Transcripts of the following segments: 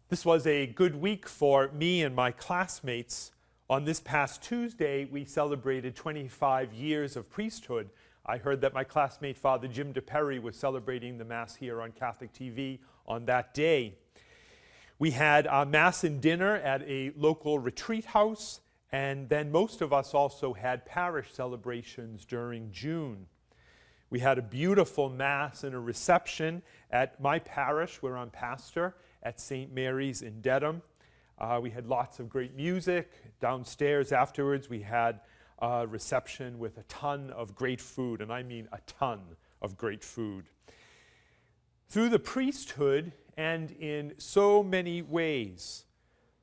This was a good week for me and my classmates. On this past Tuesday, we celebrated 25 years of priesthood. I heard that my classmate, Father Jim DePerry, was celebrating the Mass here on Catholic TV on that day. We had Mass and dinner at a local retreat house, and then most of us also had parish celebrations during June. We had a beautiful Mass and a reception at my parish, where I'm pastor, at St. Mary's in Dedham. We had lots of great music. Downstairs afterwards, we had a reception with a ton of great food, and I mean a ton of great food. Through the priesthood, and in so many ways,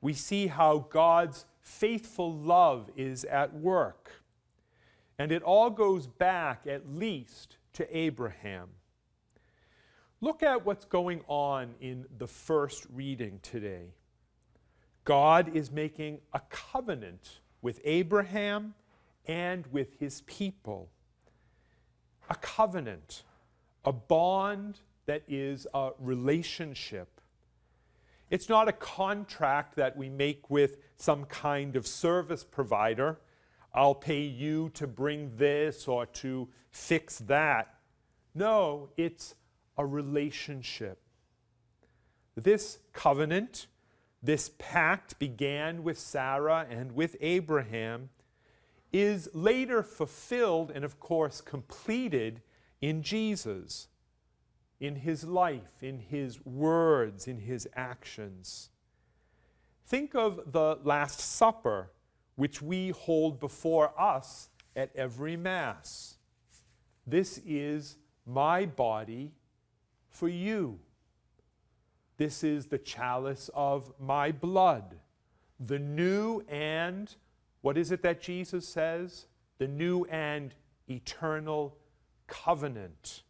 we see how God's faithful love is at work. And it all goes back at least to Abraham. Look at what's going on in the first reading today. God is making a covenant with Abraham and with his people. A covenant, a bond that is a relationship. It's not a contract that we make with some kind of service provider. I'll pay you to bring this or to fix that. No, it's a relationship. This covenant, this pact began with Sarah and with Abraham, is later fulfilled and of course completed in Jesus, in his life, in his words, in his actions. Think of the Last Supper, which we hold before us at every Mass. This is my body for you. This is the chalice of my blood. The new and, what is it that Jesus says? The new and eternal covenant.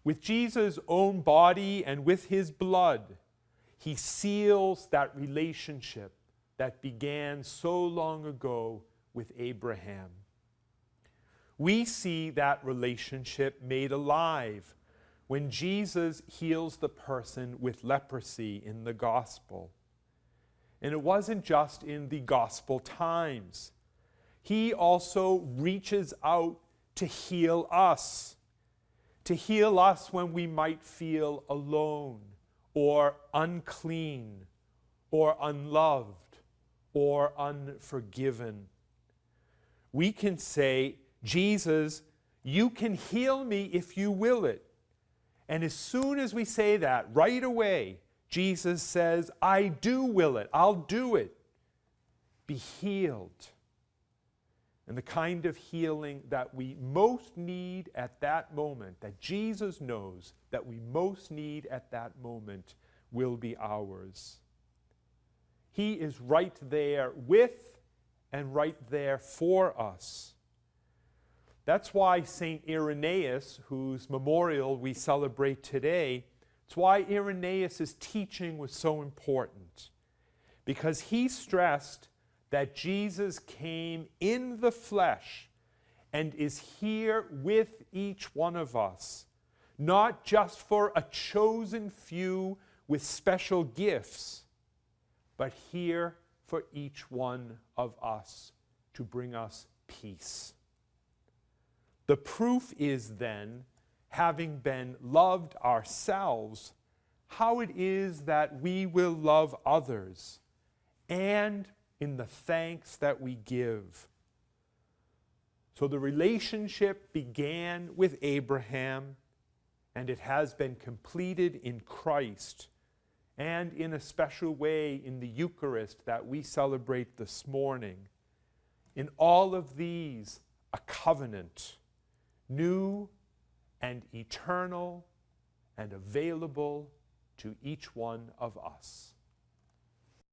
With Jesus' own body and with his blood, he seals that relationship that began so long ago with Abraham. We see that relationship made alive when Jesus heals the person with leprosy in the gospel. And it wasn't just in the gospel times. He also reaches out to heal us when we might feel alone or unclean or unloved or unforgiven. We can say, Jesus, you can heal me if you will it. And as soon as we say that, right away, Jesus says, I do will it. I'll do it. Be healed. And the kind of healing that we most need at that moment, that Jesus knows that we most need at that moment, will be ours. He is right there with and right there for us. That's why St. Irenaeus, whose memorial we celebrate today, it's why Irenaeus' teaching was so important. Because he stressed that Jesus came in the flesh and is here with each one of us, not just for a chosen few with special gifts, but here for each one of us to bring us peace. The proof is then, having been loved ourselves, how it is that we will love others, and in the thanks that we give. So the relationship began with Abraham, and it has been completed in Christ, and in a special way in the Eucharist that we celebrate this morning. In all of these, a covenant, new and eternal and available to each one of us.